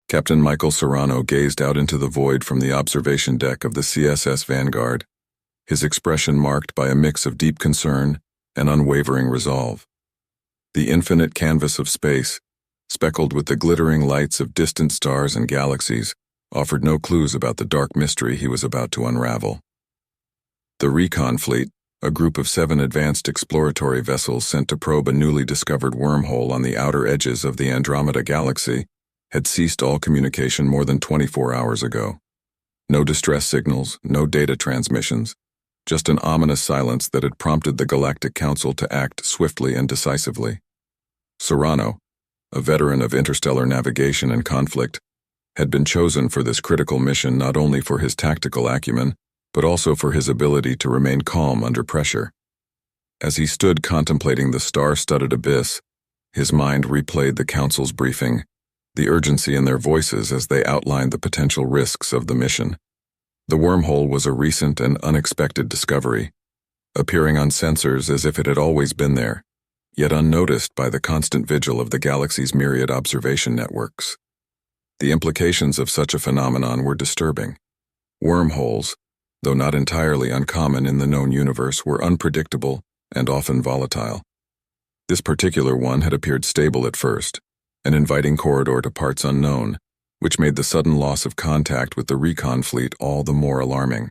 Captain Michael Serrano gazed out into the void from the observation deck of the CSS Vanguard, his expression marked by a mix of deep concern and unwavering resolve. The infinite canvas of space, speckled with the glittering lights of distant stars and galaxies, offered no clues about the dark mystery he was about to unravel. The Recon fleet, a group of 7 advanced exploratory vessels sent to probe a newly discovered wormhole on the outer edges of the Andromeda Galaxy, had ceased all communication more than 24 hours ago. No distress signals, no data transmissions, just an ominous silence that had prompted the Galactic Council to act swiftly and decisively. Serrano, a veteran of interstellar navigation and conflict, had been chosen for this critical mission not only for his tactical acumen, but also for his ability to remain calm under pressure. As he stood contemplating the star-studded abyss, his mind replayed the Council's briefing, the urgency in their voices as they outlined the potential risks of the mission. The wormhole was a recent and unexpected discovery, appearing on sensors as if it had always been there, yet unnoticed by the constant vigil of the galaxy's myriad observation networks. The implications of such a phenomenon were disturbing. Wormholes, though not entirely uncommon in the known universe, were unpredictable and often volatile. This particular one had appeared stable at first, an inviting corridor to parts unknown, which made the sudden loss of contact with the Recon fleet all the more alarming.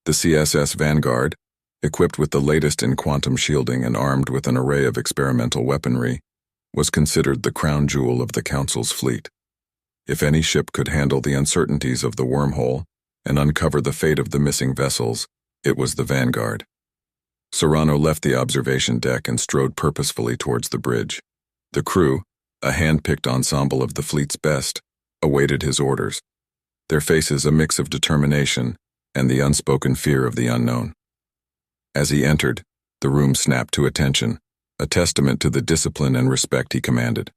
The CSS Vanguard, equipped with the latest in quantum shielding and armed with an array of experimental weaponry, was considered the crown jewel of the Council's fleet. If any ship could handle the uncertainties of the wormhole and uncover the fate of the missing vessels, it was the Vanguard. Serrano left the observation deck and strode purposefully towards the bridge. The crew, a hand-picked ensemble of the fleet's best, awaited his orders, their faces a mix of determination and the unspoken fear of the unknown. As he entered, the room snapped to attention, a testament to the discipline and respect he commanded.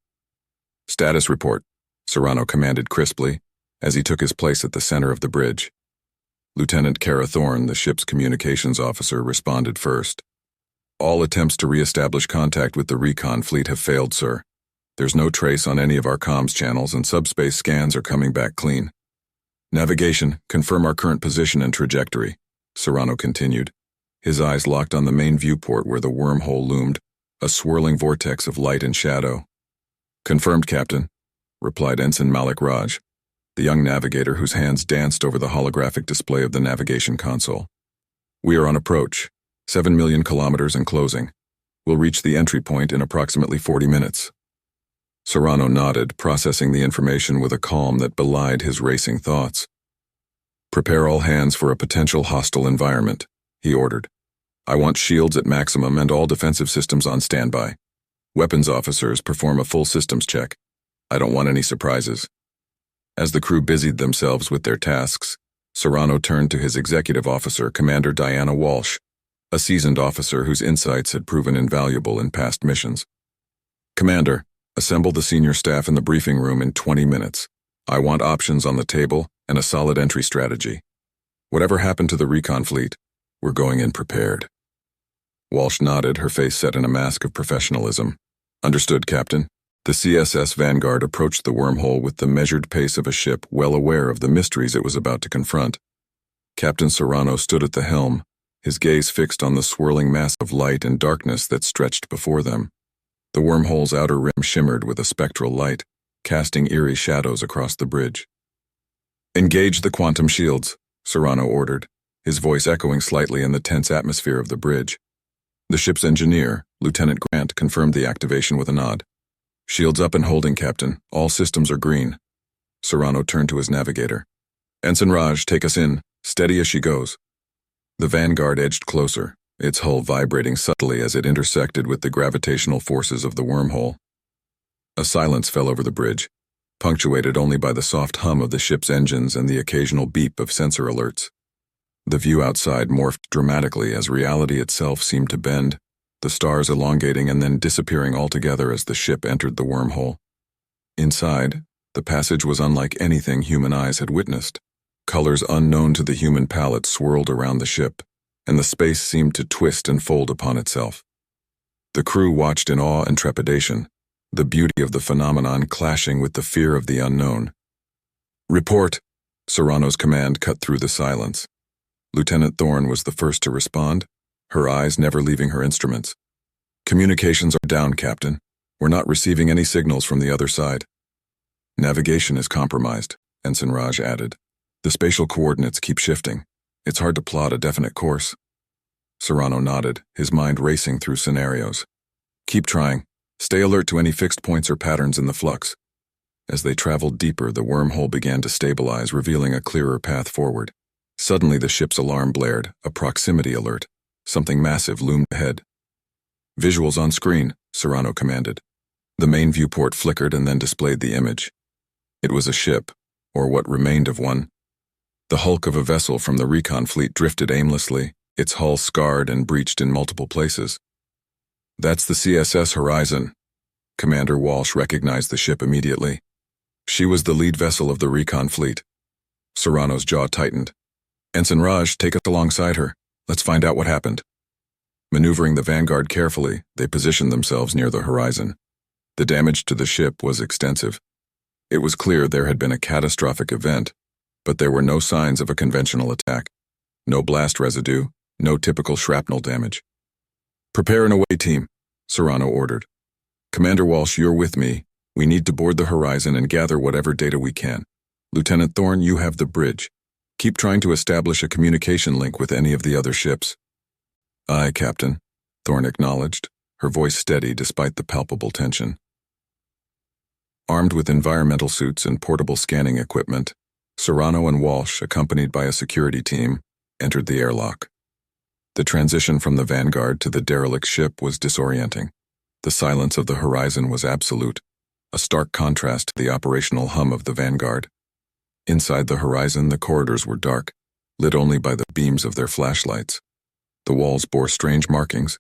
"Status report," Serrano commanded crisply, as he took his place at the center of the bridge. Lieutenant Kara Thorne, the ship's communications officer, responded first. "All attempts to re-establish contact with the Recon fleet have failed, sir. There's no trace on any of our comms channels and subspace scans are coming back clean. Navigation, confirm our current position and trajectory," Serrano continued, his eyes locked on the main viewport where the wormhole loomed, a swirling vortex of light and shadow. "Confirmed, Captain," replied Ensign Malik Raj, the young navigator whose hands danced over the holographic display of the navigation console. "We are on approach, 7 million kilometers and closing. We'll reach the entry point in approximately 40 minutes. Serrano nodded, processing the information with a calm that belied his racing thoughts. "Prepare all hands for a potential hostile environment," he ordered. "I want shields at maximum and all defensive systems on standby. Weapons officers perform a full systems check. I don't want any surprises." As the crew busied themselves with their tasks, Serrano turned to his executive officer, Commander Diana Walsh, a seasoned officer whose insights had proven invaluable in past missions. "Commander, assemble the senior staff in the briefing room in 20 minutes. I want options on the table and a solid entry strategy. Whatever happened to the Recon fleet, we're going in prepared." Walsh nodded, her face set in a mask of professionalism. "Understood, Captain." The CSS Vanguard approached the wormhole with the measured pace of a ship well aware of the mysteries it was about to confront. Captain Serrano stood at the helm, his gaze fixed on the swirling mass of light and darkness that stretched before them. The wormhole's outer rim shimmered with a spectral light, casting eerie shadows across the bridge. "Engage the quantum shields," Serrano ordered, his voice echoing slightly in the tense atmosphere of the bridge. The ship's engineer, Lieutenant Grant, confirmed the activation with a nod. "Shields up and holding, Captain. All systems are green." Serrano turned to his navigator. "Ensign Raj, take us in, steady as she goes." The Vanguard edged closer, its hull vibrating subtly as it intersected with the gravitational forces of the wormhole. A silence fell over the bridge, punctuated only by the soft hum of the ship's engines and the occasional beep of sensor alerts. The view outside morphed dramatically as reality itself seemed to bend, the stars elongating and then disappearing altogether as the ship entered the wormhole. Inside, the passage was unlike anything human eyes had witnessed. Colors unknown to the human palate swirled around the ship, and the space seemed to twist and fold upon itself. The crew watched in awe and trepidation, the beauty of the phenomenon clashing with the fear of the unknown. Report! Serrano's command cut through the silence. Lieutenant Thorne was the first to respond, her eyes never leaving her instruments. Communications are down, Captain. We're not receiving any signals from the other side. Navigation is compromised, Ensign Raj added. The spatial coordinates keep shifting. It's hard to plot a definite course. Serrano nodded, his mind racing through scenarios. Keep trying. Stay alert to any fixed points or patterns in the flux. As they traveled deeper, the wormhole began to stabilize, revealing a clearer path forward. Suddenly the ship's alarm blared, a proximity alert. Something massive loomed ahead. Visuals on screen, Serrano commanded. The main viewport flickered and then displayed the image. It was a ship, or what remained of one. The hulk of a vessel from the Recon fleet drifted aimlessly, its hull scarred and breached in multiple places. That's the CSS Horizon. Commander Walsh recognized the ship immediately. She was the lead vessel of the Recon fleet. Serrano's jaw tightened. Ensign Raj, take us alongside her. Let's find out what happened. Maneuvering the Vanguard carefully, they positioned themselves near the horizon. The damage to the ship was extensive. It was clear there had been a catastrophic event, but there were no signs of a conventional attack. No blast residue, no typical shrapnel damage. Prepare an away team, Serrano ordered. Commander Walsh, you're with me. We need to board the horizon and gather whatever data we can. Lieutenant Thorne, you have the bridge. Keep trying to establish a communication link with any of the other ships. Aye, Captain, Thorne acknowledged, her voice steady despite the palpable tension. Armed with environmental suits and portable scanning equipment, Serrano and Walsh, accompanied by a security team, entered the airlock. The transition from the Vanguard to the derelict ship was disorienting. The silence of the horizon was absolute, a stark contrast to the operational hum of the Vanguard. Inside the horizon, the corridors were dark, lit only by the beams of their flashlights. The walls bore strange markings,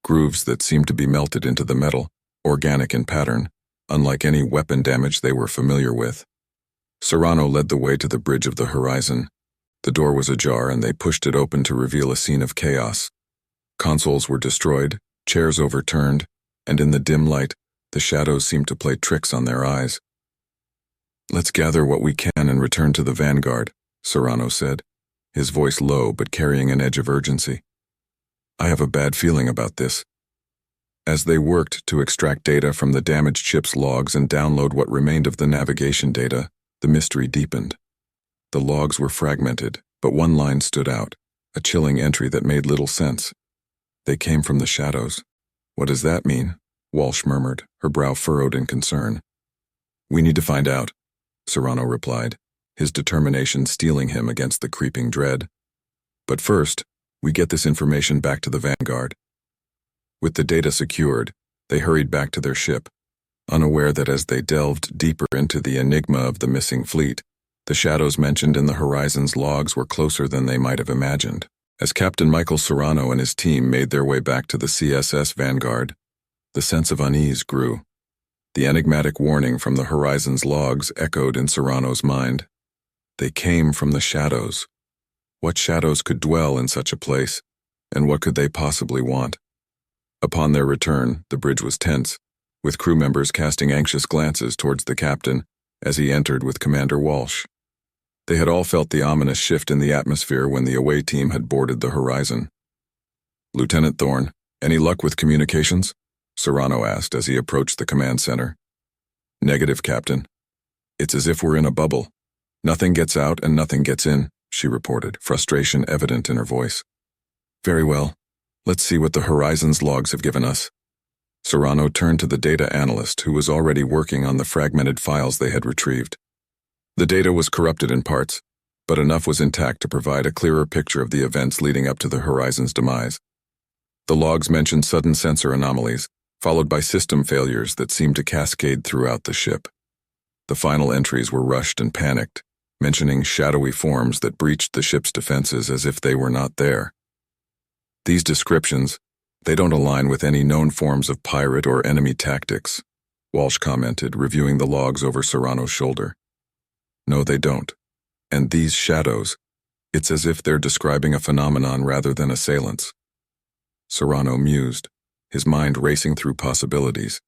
grooves that seemed to be melted into the metal, organic in pattern, unlike any weapon damage they were familiar with. Serrano led the way to the bridge of the horizon. The door was ajar and they pushed it open to reveal a scene of chaos. Consoles were destroyed, chairs overturned, and in the dim light, the shadows seemed to play tricks on their eyes. Let's gather what we can and return to the Vanguard, Serrano said, his voice low but carrying an edge of urgency. I have a bad feeling about this. As they worked to extract data from the damaged ship's logs and download what remained of the navigation data, the mystery deepened. The logs were fragmented, but one line stood out, a chilling entry that made little sense. They came from the shadows. What does that mean? Walsh murmured, her brow furrowed in concern. We need to find out, Serrano replied, his determination steeling him against the creeping dread. But first, we get this information back to the Vanguard. With the data secured, they hurried back to their ship, unaware that as they delved deeper into the enigma of the missing fleet, the shadows mentioned in the horizon's logs were closer than they might have imagined. As Captain Michael Serrano and his team made their way back to the CSS Vanguard, the sense of unease grew. The enigmatic warning from the horizon's logs echoed in Serrano's mind. They came from the shadows. What shadows could dwell in such a place, and what could they possibly want? Upon their return, the bridge was tense, with crew members casting anxious glances towards the captain as he entered with Commander Walsh. They had all felt the ominous shift in the atmosphere when the away team had boarded the horizon. Lieutenant Thorne, any luck with communications? Serrano asked as he approached the command center. Negative, Captain. It's as if we're in a bubble. Nothing gets out and nothing gets in, she reported, frustration evident in her voice. Very well. Let's see what the horizon's logs have given us. Serrano turned to the data analyst who was already working on the fragmented files they had retrieved. The data was corrupted in parts, but enough was intact to provide a clearer picture of the events leading up to the horizon's demise. The logs mentioned sudden sensor anomalies, followed by system failures that seemed to cascade throughout the ship. The final entries were rushed and panicked, mentioning shadowy forms that breached the ship's defenses as if they were not there. These descriptions, they don't align with any known forms of pirate or enemy tactics, Walsh commented, reviewing the logs over Serrano's shoulder. No, they don't. And these shadows, it's as if they're describing a phenomenon rather than assailants. Serrano mused, his mind racing through possibilities.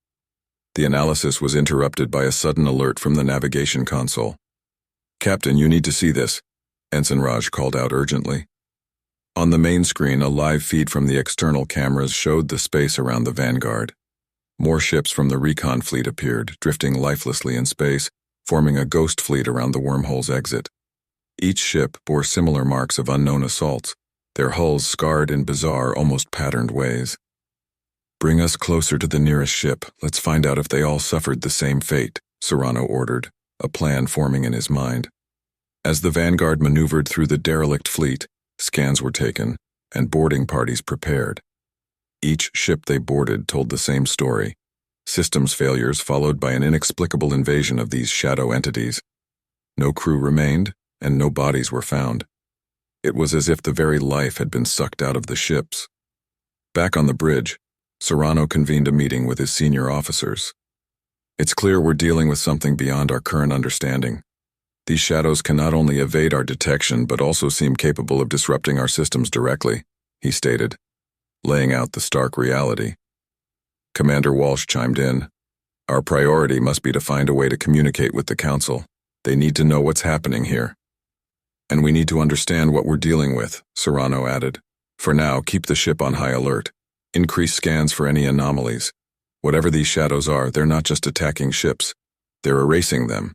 The analysis was interrupted by a sudden alert from the navigation console. "Captain, you need to see this," Ensign Raj called out urgently. On the main screen, a live feed from the external cameras showed the space around the Vanguard. More ships from the Recon fleet appeared, drifting lifelessly in space, forming a ghost fleet around the wormhole's exit. Each ship bore similar marks of unknown assaults, their hulls scarred in bizarre, almost patterned ways. "Bring us closer to the nearest ship. Let's find out if they all suffered the same fate," Serrano ordered, a plan forming in his mind. As the Vanguard maneuvered through the derelict fleet, scans were taken, and boarding parties prepared. Each ship they boarded told the same story: systems failures followed by an inexplicable invasion of these shadow entities. No crew remained, and no bodies were found. It was as if the very life had been sucked out of the ships. Back on the bridge, Serrano convened a meeting with his senior officers. "It's clear we're dealing with something beyond our current understanding. These shadows can not only evade our detection but also seem capable of disrupting our systems directly," he stated, laying out the stark reality. Commander Walsh chimed in. "Our priority must be to find a way to communicate with the Council. They need to know what's happening here. And we need to understand what we're dealing with," Serrano added. "For now, keep the ship on high alert. Increase scans for any anomalies. Whatever these shadows are, they're not just attacking ships. They're erasing them."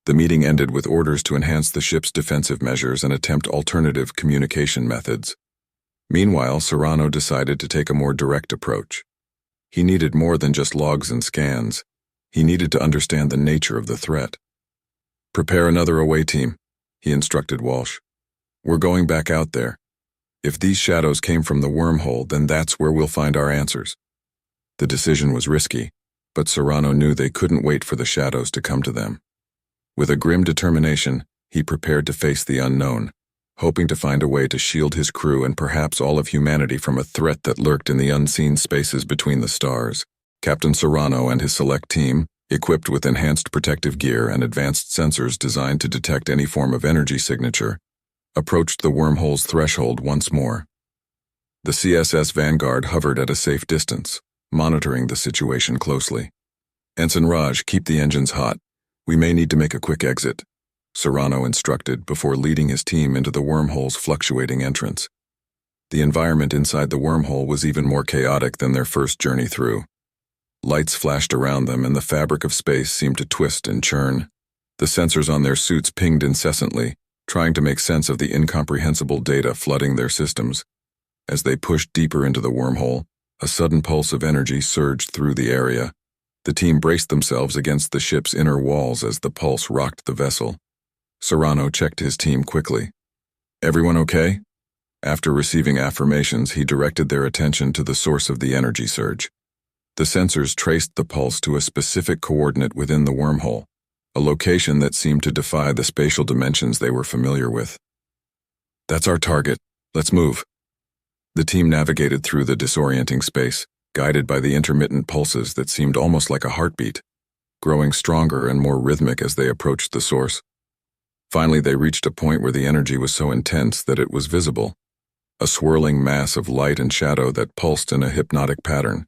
The meeting ended with orders to enhance the ship's defensive measures and attempt alternative communication methods. Meanwhile, Serrano decided to take a more direct approach. He needed more than just logs and scans. He needed to understand the nature of the threat. "Prepare another away team," he instructed Walsh. "We're going back out there. If these shadows came from the wormhole, then that's where we'll find our answers." The decision was risky, but Serrano knew they couldn't wait for the shadows to come to them. With a grim determination, he prepared to face the unknown, hoping to find a way to shield his crew and perhaps all of humanity from a threat that lurked in the unseen spaces between the stars. Captain Serrano and his select team, equipped with enhanced protective gear and advanced sensors designed to detect any form of energy signature, approached the wormhole's threshold once more. The CSS Vanguard hovered at a safe distance, monitoring the situation closely. "Ensign Raj, keep the engines hot. We may need to make a quick exit," Serrano instructed before leading his team into the wormhole's fluctuating entrance. The environment inside the wormhole was even more chaotic than their first journey through. Lights flashed around them and the fabric of space seemed to twist and churn. The sensors on their suits pinged incessantly, trying to make sense of the incomprehensible data flooding their systems. As they pushed deeper into the wormhole, a sudden pulse of energy surged through the area. The team braced themselves against the ship's inner walls as the pulse rocked the vessel. Serrano checked his team quickly. "Everyone okay?" After receiving affirmations, he directed their attention to the source of the energy surge. The sensors traced the pulse to a specific coordinate within the wormhole, a location that seemed to defy the spatial dimensions they were familiar with. "That's our target. Let's move." The team navigated through the disorienting space, guided by the intermittent pulses that seemed almost like a heartbeat, growing stronger and more rhythmic as they approached the source. Finally, they reached a point where the energy was so intense that it was visible, a swirling mass of light and shadow that pulsed in a hypnotic pattern.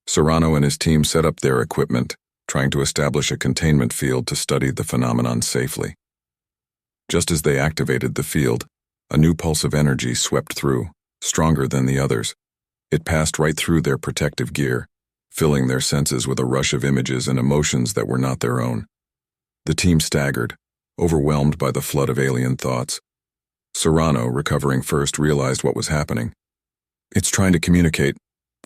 Serrano and his team set up their equipment, trying to establish a containment field to study the phenomenon safely. Just as they activated the field, a new pulse of energy swept through, stronger than the others. It passed right through their protective gear, filling their senses with a rush of images and emotions that were not their own. The team staggered, overwhelmed by the flood of alien thoughts. Serrano, recovering first, realized what was happening. "It's trying to communicate.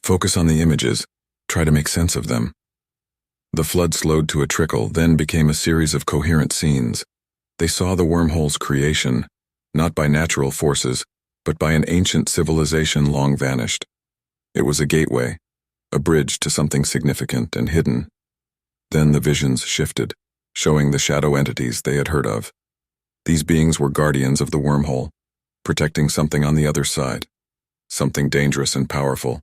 Focus on the images. Try to make sense of them." The flood slowed to a trickle, then became a series of coherent scenes. They saw the wormhole's creation, not by natural forces, but by an ancient civilization long vanished. It was a gateway, a bridge to something significant and hidden. Then the visions shifted, showing the shadow entities they had heard of. These beings were guardians of the wormhole, protecting something on the other side, something dangerous and powerful,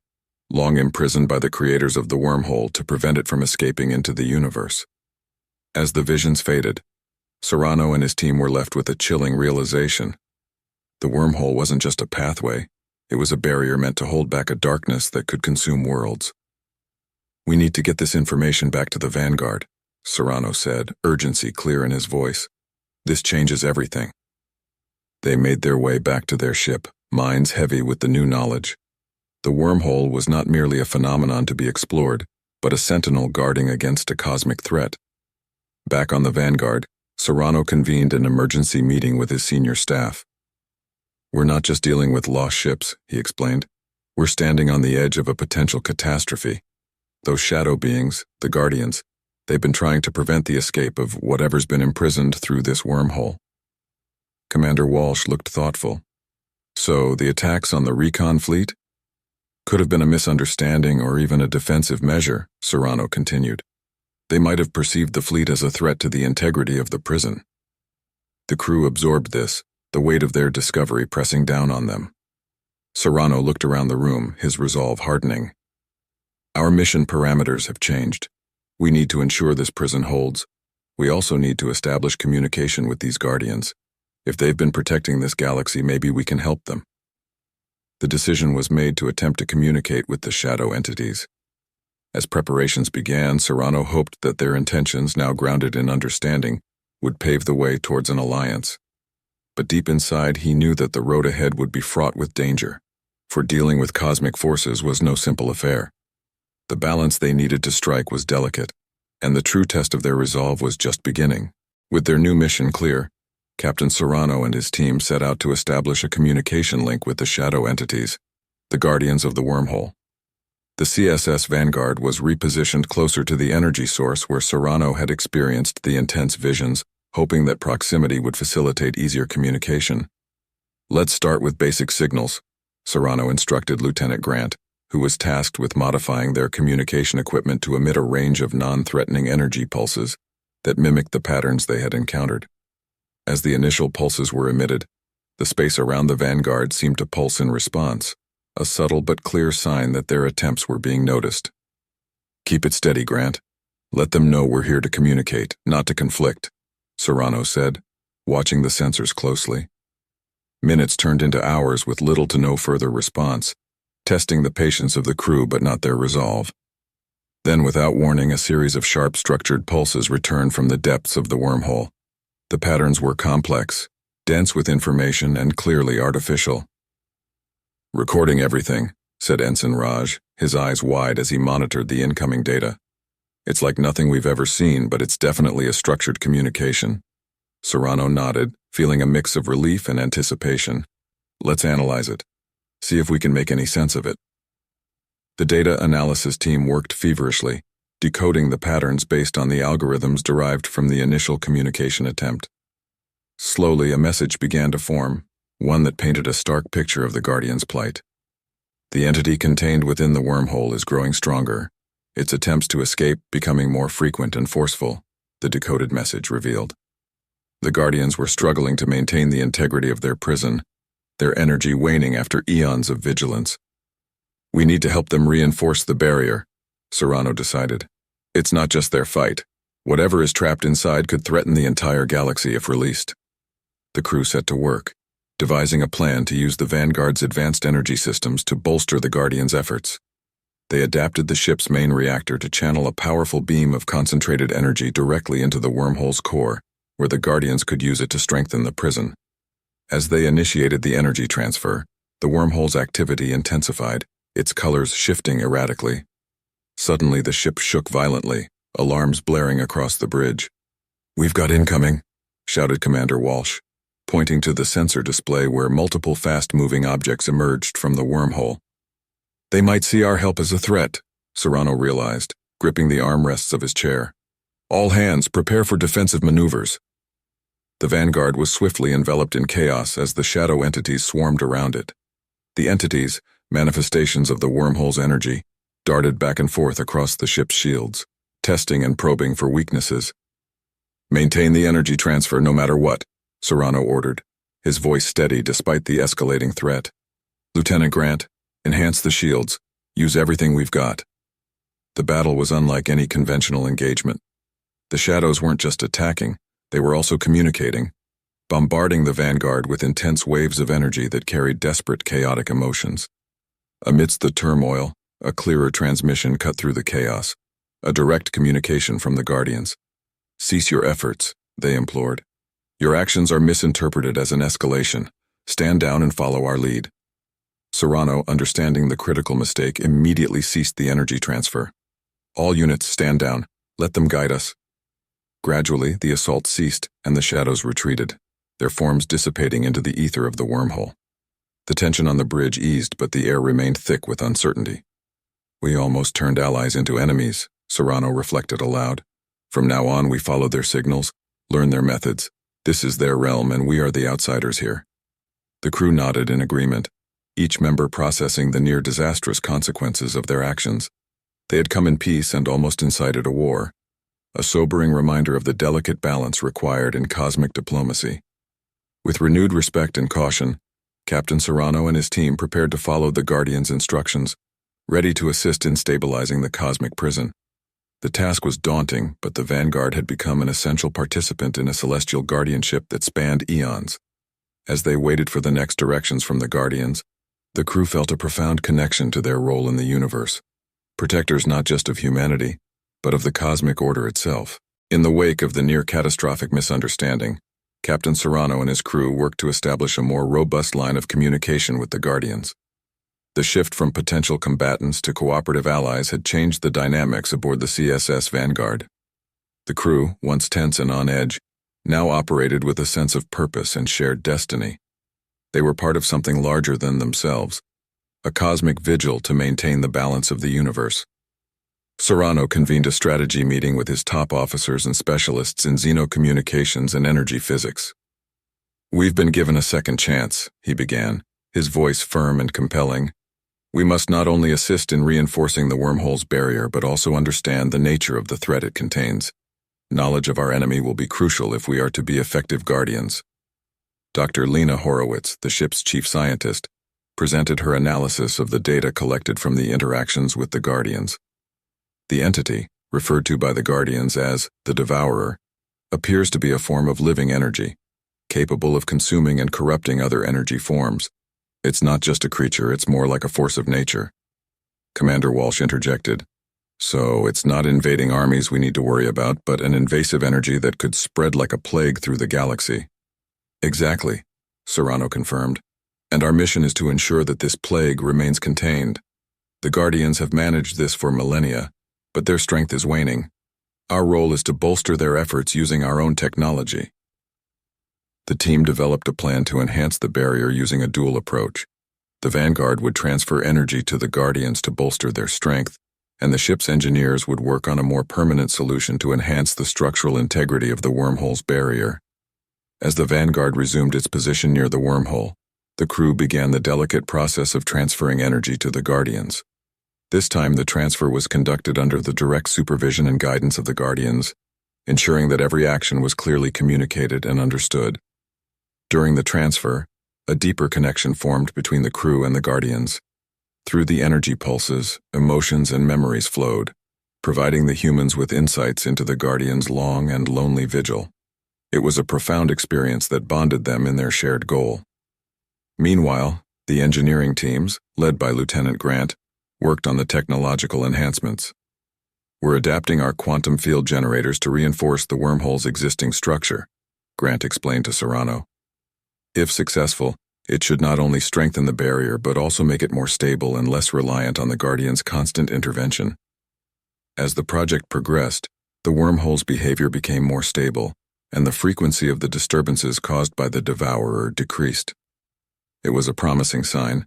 long imprisoned by the creators of the wormhole to prevent it from escaping into the universe. As the visions faded, Serrano and his team were left with a chilling realization. The wormhole wasn't just a pathway. It was a barrier meant to hold back a darkness that could consume worlds. "We need to get this information back to the Vanguard," Serrano said, urgency clear in his voice. This changes everything. They made their way back to their ship, minds heavy with the new knowledge. The wormhole was not merely a phenomenon to be explored, but a sentinel guarding against a cosmic threat. Back on the Vanguard, Serrano convened an emergency meeting with his senior staff. "We're not just dealing with lost ships," he explained. "We're standing on the edge of a potential catastrophe. Those shadow beings, the Guardians, they've been trying to prevent the escape of whatever's been imprisoned through this wormhole." Commander Walsh looked thoughtful. "So, the attacks on the Recon fleet? Could have been a misunderstanding or even a defensive measure," Serrano continued. "They might have perceived the fleet as a threat to the integrity of the prison." The crew absorbed this, the weight of their discovery pressing down on them. Serrano looked around the room, his resolve hardening. "Our mission parameters have changed. We need to ensure this prison holds. We also need to establish communication with these Guardians. If they've been protecting this galaxy, maybe we can help them." The decision was made to attempt to communicate with the shadow entities. As preparations began, Serrano hoped that their intentions, now grounded in understanding, would pave the way towards an alliance. But deep inside, he knew that the road ahead would be fraught with danger, for dealing with cosmic forces was no simple affair. The balance they needed to strike was delicate, and the true test of their resolve was just beginning. With their new mission clear, Captain Serrano and his team set out to establish a communication link with the shadow entities, the Guardians of the Wormhole. The CSS Vanguard was repositioned closer to the energy source where Serrano had experienced the intense visions, hoping that proximity would facilitate easier communication. "Let's start with basic signals," Serrano instructed Lieutenant Grant, who was tasked with modifying their communication equipment to emit a range of non-threatening energy pulses that mimicked the patterns they had encountered. As the initial pulses were emitted, the space around the Vanguard seemed to pulse in response, a subtle but clear sign that their attempts were being noticed. "Keep it steady, Grant. Let them know we're here to communicate, not to conflict," Serrano said, watching the sensors closely. Minutes turned into hours with little to no further response, testing the patience of the crew but not their resolve. Then, without warning, a series of sharp, structured pulses returned from the depths of the wormhole. The patterns were complex, dense with information, and clearly artificial. "Recording everything," said Ensign Raj, his eyes wide as he monitored the incoming data. "It's like nothing we've ever seen, but it's definitely a structured communication." Serrano nodded, feeling a mix of relief and anticipation. "Let's analyze it. See if we can make any sense of it." The data analysis team worked feverishly, decoding the patterns based on the algorithms derived from the initial communication attempt. Slowly, a message began to form, one that painted a stark picture of the Guardian's plight. "The entity contained within the wormhole is growing stronger, its attempts to escape becoming more frequent and forceful," the decoded message revealed. The Guardians were struggling to maintain the integrity of their prison, their energy waning after eons of vigilance. "We need to help them reinforce the barrier," Serrano decided. "It's not just their fight. Whatever is trapped inside could threaten the entire galaxy if released." The crew set to work, devising a plan to use the Vanguard's advanced energy systems to bolster the Guardians' efforts. They adapted the ship's main reactor to channel a powerful beam of concentrated energy directly into the wormhole's core, where the Guardians could use it to strengthen the prison. As they initiated the energy transfer, the wormhole's activity intensified, its colors shifting erratically. Suddenly, the ship shook violently, alarms blaring across the bridge. "We've got incoming," shouted Commander Walsh, pointing to the sensor display where multiple fast-moving objects emerged from the wormhole. "They might see our help as a threat," Serrano realized, gripping the armrests of his chair. "All hands, prepare for defensive maneuvers." The Vanguard was swiftly enveloped in chaos as the shadow entities swarmed around it. The entities, manifestations of the wormhole's energy, darted back and forth across the ship's shields, testing and probing for weaknesses. "Maintain the energy transfer no matter what," Serrano ordered, his voice steady despite the escalating threat. "Lieutenant Grant, enhance the shields. Use everything we've got." The battle was unlike any conventional engagement. The shadows weren't just attacking, they were also communicating, bombarding the Vanguard with intense waves of energy that carried desperate, chaotic emotions. Amidst the turmoil, a clearer transmission cut through the chaos, a direct communication from the Guardians. "Cease your efforts," they implored. Your actions are misinterpreted as an escalation. Stand down and follow our lead. Serrano, understanding the critical mistake, immediately ceased the energy transfer. All units, stand down. Let them guide us. Gradually, the assault ceased, and the shadows retreated, their forms dissipating into the ether of the wormhole. The tension on the bridge eased, but the air remained thick with uncertainty. We almost turned allies into enemies, Serrano reflected aloud. From now on, we follow their signals, learn their methods. This is their realm, and we are the outsiders here. The crew nodded in agreement, each member processing the near-disastrous consequences of their actions. They had come in peace and almost incited a war, a sobering reminder of the delicate balance required in cosmic diplomacy. With renewed respect and caution, Captain Serrano and his team prepared to follow the Guardian's instructions, ready to assist in stabilizing the cosmic prison. The task was daunting, but the Vanguard had become an essential participant in a celestial guardianship that spanned eons. As they waited for the next directions from the Guardians, the crew felt a profound connection to their role in the universe, protectors not just of humanity, but of the cosmic order itself. In the wake of the near-catastrophic misunderstanding, Captain Serrano and his crew worked to establish a more robust line of communication with the Guardians. The shift from potential combatants to cooperative allies had changed the dynamics aboard the CSS Vanguard. The crew, once tense and on edge, now operated with a sense of purpose and shared destiny. They were part of something larger than themselves, a cosmic vigil to maintain the balance of the universe. Serrano convened a strategy meeting with his top officers and specialists in xenocommunications and energy physics. "We've been given a second chance," he began, his voice firm and compelling. "We must not only assist in reinforcing the wormhole's barrier, but also understand the nature of the threat it contains. Knowledge of our enemy will be crucial if we are to be effective guardians." Dr. Lena Horowitz, the ship's chief scientist, presented her analysis of the data collected from the interactions with the Guardians. The entity, referred to by the Guardians as the Devourer, appears to be a form of living energy, capable of consuming and corrupting other energy forms. "It's not just a creature, it's more like a force of nature," Commander Walsh interjected. "So it's not invading armies we need to worry about, but an invasive energy that could spread like a plague through the galaxy." "Exactly," Serrano confirmed. "And our mission is to ensure that this plague remains contained. The Guardians have managed this for millennia, but their strength is waning. Our role is to bolster their efforts using our own technology." The team developed a plan to enhance the barrier using a dual approach. The Vanguard would transfer energy to the Guardians to bolster their strength, and the ship's engineers would work on a more permanent solution to enhance the structural integrity of the wormhole's barrier. As the Vanguard resumed its position near the wormhole, the crew began the delicate process of transferring energy to the Guardians. This time the transfer was conducted under the direct supervision and guidance of the Guardians, ensuring that every action was clearly communicated and understood. During the transfer, a deeper connection formed between the crew and the Guardians. Through the energy pulses, emotions and memories flowed, providing the humans with insights into the Guardians' long and lonely vigil. It was a profound experience that bonded them in their shared goal. Meanwhile, the engineering teams, led by Lieutenant Grant, worked on the technological enhancements. "We're adapting our quantum field generators to reinforce the wormhole's existing structure," Grant explained to Serrano. "If successful, it should not only strengthen the barrier but also make it more stable and less reliant on the Guardian's constant intervention." As the project progressed, the wormhole's behavior became more stable, and the frequency of the disturbances caused by the Devourer decreased. It was a promising sign,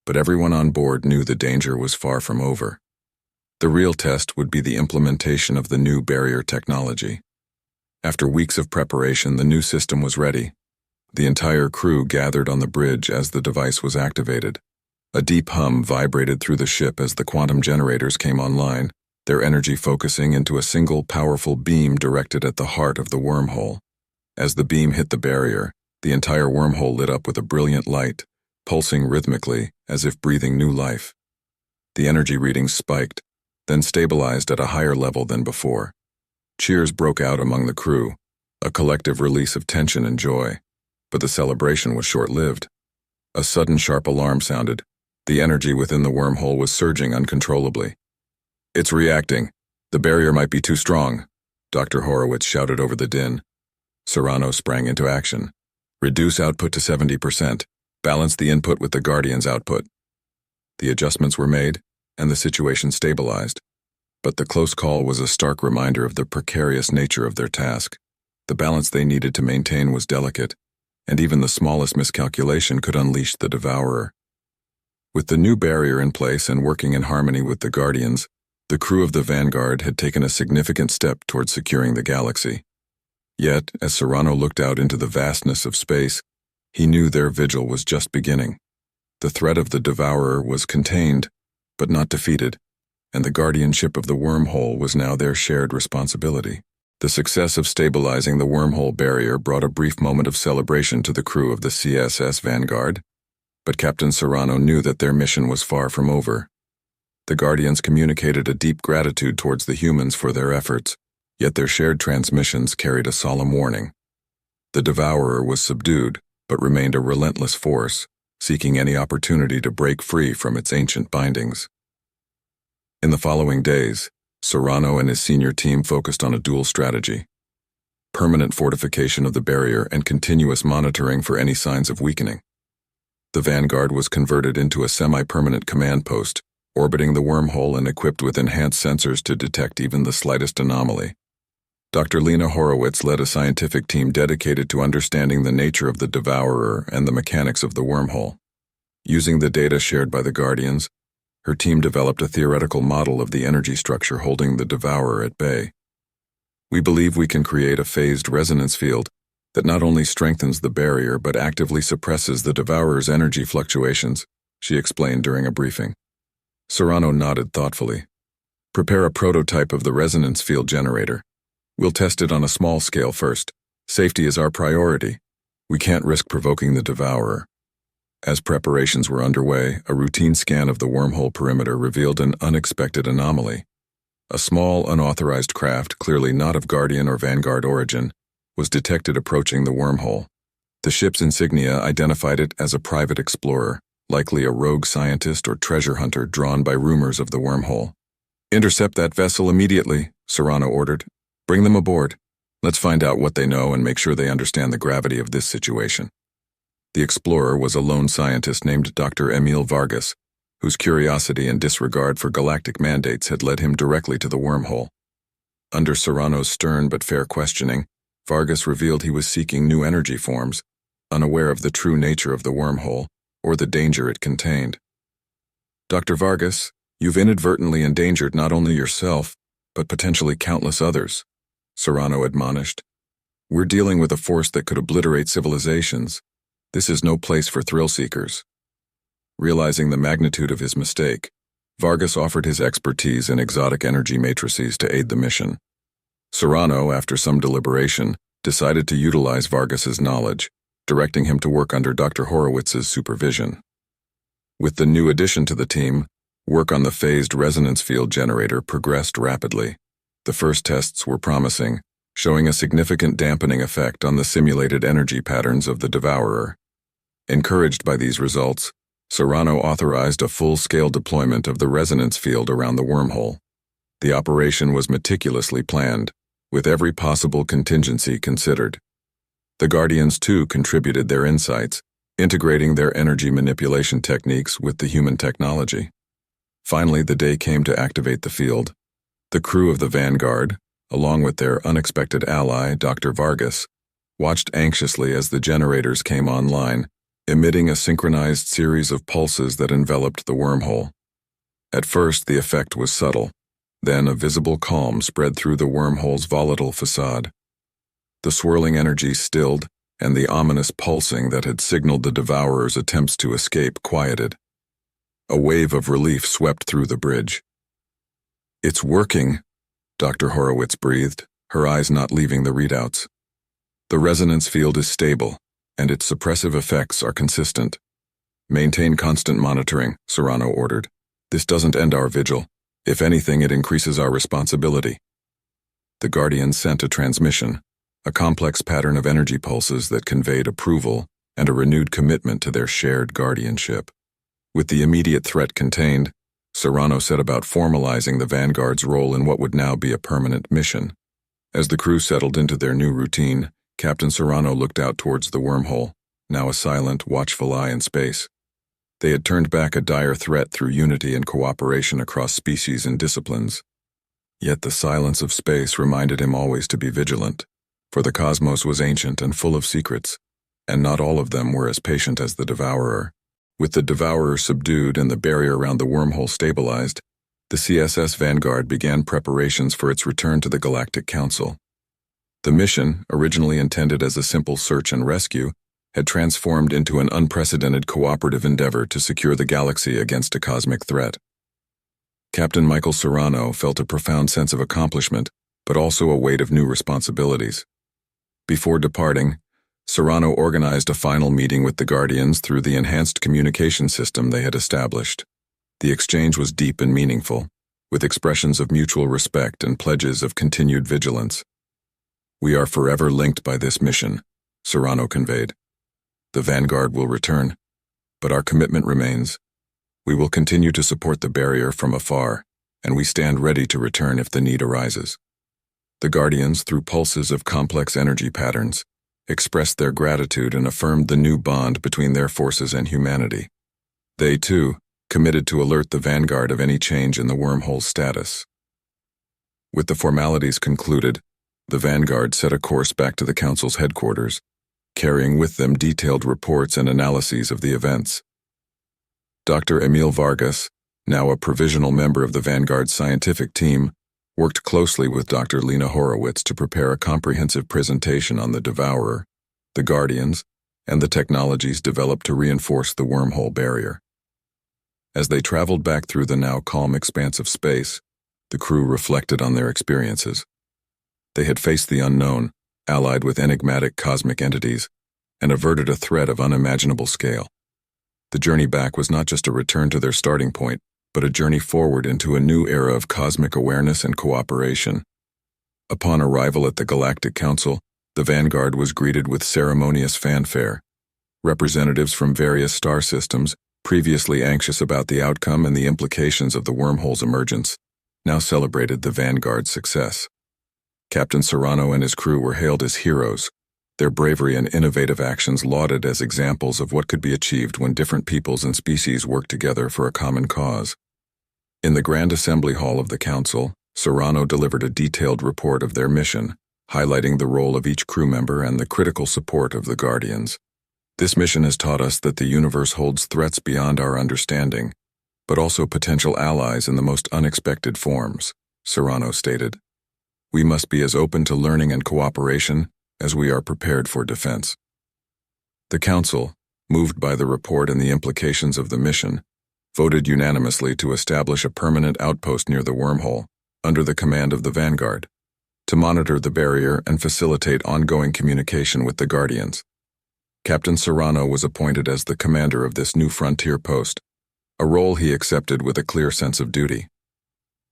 but everyone on board knew the danger was far from over. The real test would be the implementation of the new barrier technology. After weeks of preparation, the new system was ready. The entire crew gathered on the bridge as the device was activated. A deep hum vibrated through the ship as the quantum generators came online, their energy focusing into a single powerful beam directed at the heart of the wormhole. As the beam hit the barrier, the entire wormhole lit up with a brilliant light, pulsing rhythmically as if breathing new life. The energy readings spiked, then stabilized at a higher level than before. Cheers broke out among the crew, a collective release of tension and joy. But the celebration was short-lived. A sudden sharp alarm sounded. The energy within the wormhole was surging uncontrollably. "It's reacting. The barrier might be too strong," Dr. Horowitz shouted over the din. Serrano sprang into action. Reduce output to 70%. Balance the input with the Guardian's output. The adjustments were made, and the situation stabilized. But the close call was a stark reminder of the precarious nature of their task. The balance they needed to maintain was delicate, and even the smallest miscalculation could unleash the Devourer. With the new barrier in place and working in harmony with the Guardians, the crew of the Vanguard had taken a significant step towards securing the galaxy. Yet, as Serrano looked out into the vastness of space, he knew their vigil was just beginning. The threat of the Devourer was contained, but not defeated, and the guardianship of the wormhole was now their shared responsibility. The success of stabilizing the wormhole barrier brought a brief moment of celebration to the crew of the CSS Vanguard, but Captain Serrano knew that their mission was far from over. The Guardians communicated a deep gratitude towards the humans for their efforts, yet their shared transmissions carried a solemn warning. The Devourer was subdued, but remained a relentless force, seeking any opportunity to break free from its ancient bindings. In the following days, Serrano and his senior team focused on a dual strategy: permanent fortification of the barrier and continuous monitoring for any signs of weakening. The Vanguard was converted into a semi-permanent command post, orbiting the wormhole and equipped with enhanced sensors to detect even the slightest anomaly. Dr. Lena Horowitz led a scientific team dedicated to understanding the nature of the Devourer and the mechanics of the wormhole. Using the data shared by the Guardians, her team developed a theoretical model of the energy structure holding the Devourer at bay. "We believe we can create a phased resonance field that not only strengthens the barrier but actively suppresses the Devourer's energy fluctuations," she explained during a briefing. Serrano nodded thoughtfully. "Prepare a prototype of the resonance field generator. We'll test it on a small scale first. Safety is our priority. We can't risk provoking the Devourer." As preparations were underway, a routine scan of the wormhole perimeter revealed an unexpected anomaly. A small, unauthorized craft, clearly not of Guardian or Vanguard origin, was detected approaching the wormhole. The ship's insignia identified it as a private explorer, likely a rogue scientist or treasure hunter drawn by rumors of the wormhole. "Intercept that vessel immediately," Serrano ordered. "Bring them aboard. Let's find out what they know and make sure they understand the gravity of this situation." The explorer was a lone scientist named Dr. Emil Vargas, whose curiosity and disregard for galactic mandates had led him directly to the wormhole. Under Serrano's stern but fair questioning, Vargas revealed he was seeking new energy forms, unaware of the true nature of the wormhole or the danger it contained. "Dr. Vargas, you've inadvertently endangered not only yourself, but potentially countless others," Serrano admonished. "We're dealing with a force that could obliterate civilizations. This is no place for thrill-seekers." Realizing the magnitude of his mistake, Vargas offered his expertise in exotic energy matrices to aid the mission. Serrano, after some deliberation, decided to utilize Vargas's knowledge, directing him to work under Dr. Horowitz's supervision. With the new addition to the team, work on the phased resonance field generator progressed rapidly. The first tests were promising, showing a significant dampening effect on the simulated energy patterns of the Devourer. Encouraged by these results, Serrano authorized a full-scale deployment of the resonance field around the wormhole. The operation was meticulously planned, with every possible contingency considered. The Guardians, too, contributed their insights, integrating their energy manipulation techniques with the human technology. Finally, the day came to activate the field. The crew of the Vanguard, along with their unexpected ally, Dr. Vargas, watched anxiously as the generators came online, emitting a synchronized series of pulses that enveloped the wormhole. At first, the effect was subtle. Then a visible calm spread through the wormhole's volatile facade. The swirling energy stilled, and the ominous pulsing that had signaled the Devourer's attempts to escape quieted. A wave of relief swept through the bridge. "It's working," Dr. Horowitz breathed, her eyes not leaving the readouts. "The resonance field is stable, and its suppressive effects are consistent. Maintain constant monitoring," Serrano ordered. "This doesn't end our vigil. If anything, it increases our responsibility." The Guardians sent a transmission, a complex pattern of energy pulses that conveyed approval and a renewed commitment to their shared guardianship. With the immediate threat contained, Serrano set about formalizing the Vanguard's role in what would now be a permanent mission. As the crew settled into their new routine, Captain Serrano looked out towards the wormhole, now a silent, watchful eye in space. They had turned back a dire threat through unity and cooperation across species and disciplines. Yet the silence of space reminded him always to be vigilant, for the cosmos was ancient and full of secrets, and not all of them were as patient as the Devourer. With the Devourer subdued and the barrier around the wormhole stabilized, the CSS Vanguard began preparations for its return to the Galactic Council. The mission, originally intended as a simple search and rescue, had transformed into an unprecedented cooperative endeavor to secure the galaxy against a cosmic threat. Captain Michael Serrano felt a profound sense of accomplishment, but also a weight of new responsibilities. Before departing, Serrano organized a final meeting with the Guardians through the enhanced communication system they had established. The exchange was deep and meaningful, with expressions of mutual respect and pledges of continued vigilance. "We are forever linked by this mission," Serrano conveyed. "The Vanguard will return, but our commitment remains. We will continue to support the barrier from afar, and we stand ready to return if the need arises." The Guardians, through pulses of complex energy patterns, expressed their gratitude and affirmed the new bond between their forces and humanity. They, too, committed to alert the Vanguard of any change in the wormhole's status. With the formalities concluded, the Vanguard set a course back to the Council's headquarters, carrying with them detailed reports and analyses of the events. Dr. Emil Vargas, now a provisional member of the Vanguard's scientific team, worked closely with Dr. Lena Horowitz to prepare a comprehensive presentation on the Devourer, the Guardians, and the technologies developed to reinforce the wormhole barrier. As they traveled back through the now calm expanse of space, the crew reflected on their experiences. They had faced the unknown, allied with enigmatic cosmic entities, and averted a threat of unimaginable scale. The journey back was not just a return to their starting point, but a journey forward into a new era of cosmic awareness and cooperation. Upon arrival at the Galactic Council, the Vanguard was greeted with ceremonious fanfare. Representatives from various star systems, previously anxious about the outcome and the implications of the wormhole's emergence, now celebrated the Vanguard's success. Captain Serrano and his crew were hailed as heroes, their bravery and innovative actions lauded as examples of what could be achieved when different peoples and species work together for a common cause. In the Grand Assembly Hall of the Council, Serrano delivered a detailed report of their mission, highlighting the role of each crew member and the critical support of the Guardians. "This mission has taught us that the universe holds threats beyond our understanding, but also potential allies in the most unexpected forms," Serrano stated. "We must be as open to learning and cooperation as we are prepared for defense." The Council, moved by the report and the implications of the mission, voted unanimously to establish a permanent outpost near the wormhole, under the command of the Vanguard, to monitor the barrier and facilitate ongoing communication with the Guardians. Captain Serrano was appointed as the commander of this new frontier post, a role he accepted with a clear sense of duty.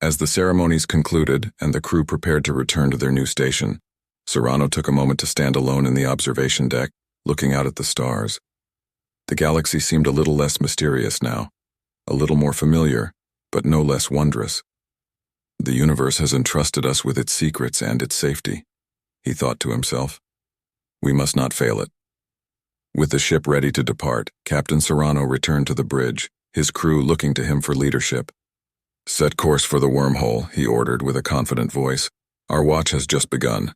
As the ceremonies concluded and the crew prepared to return to their new station, Serrano took a moment to stand alone in the observation deck, looking out at the stars. The galaxy seemed a little less mysterious now, a little more familiar, but no less wondrous. "The universe has entrusted us with its secrets and its safety," he thought to himself. "We must not fail it." With the ship ready to depart, Captain Serrano returned to the bridge, his crew looking to him for leadership. "Set course for the wormhole," he ordered with a confident voice. "Our watch has just begun.